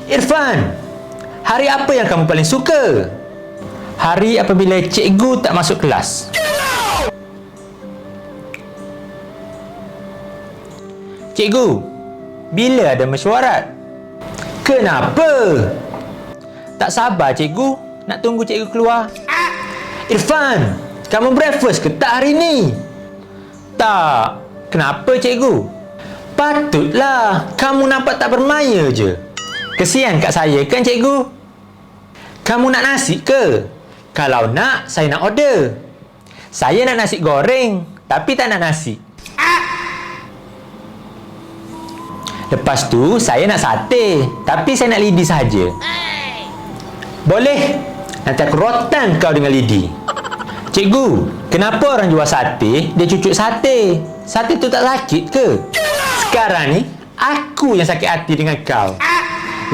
Irfan, hari apa yang kamu paling suka? Hari apabila cikgu tak masuk kelas. Cikgu, bila ada mesyuarat? Kenapa? Tak sabar cikgu, nak tunggu cikgu keluar. Irfan, kamu breakfast ke tak hari ni? Tak. Kenapa cikgu? Patutlah, kamu nampak tak bermaya je. Kesian kat saya kan cikgu? Kamu nak nasi ke? Kalau nak, saya nak order. Saya nak nasi goreng, tapi tak nak nasi. Lepas tu, saya nak sate, tapi saya nak lidi saja. Boleh. Nanti aku rotan kau dengan lidi. Cikgu, kenapa orang jual sate, dia cucuk sate? Sate tu tak sakit ke? Sekarang ni, aku yang sakit hati dengan kau.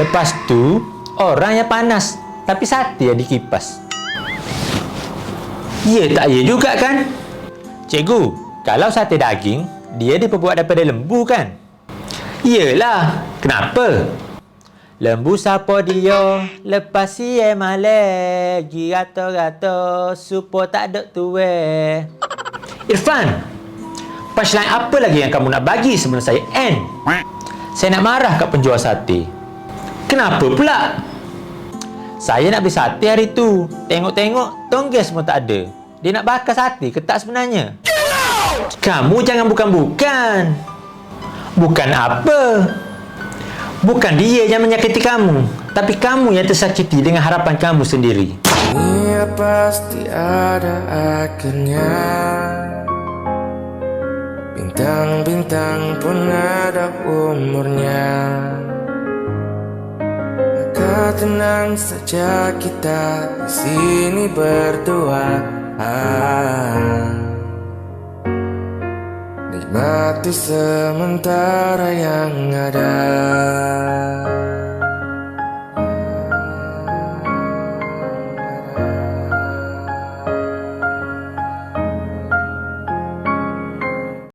Lepas tu, orang yang panas, tapi sate yang dikipas. Ya tak ya juga kan? Cikgu, kalau sate daging, dia diperbuat daripada lembu kan? Yelah, kenapa? Lembu siapa dia, lepas siye malek, gi gato-gato, supo tak ada tuwe. Irfan, punchline apa lagi yang kamu nak bagi sebelum saya end? Saya nak marah kat penjual sate. Kenapa pula? Saya nak beli sate hari tu. Tengok-tengok, tonggeng semua tak ada. Dia nak bakar sate ke tak sebenarnya? Kamu jangan bukan-bukan. Bukan apa? Bukan dia yang menyakiti kamu, tapi kamu yang tersakiti dengan harapan kamu sendiri. Dunia pasti ada akhirnya. Bintang-bintang pun ada umurnya. Maka tenang saja kita di sini berdua. Nikmati sementara yang ada.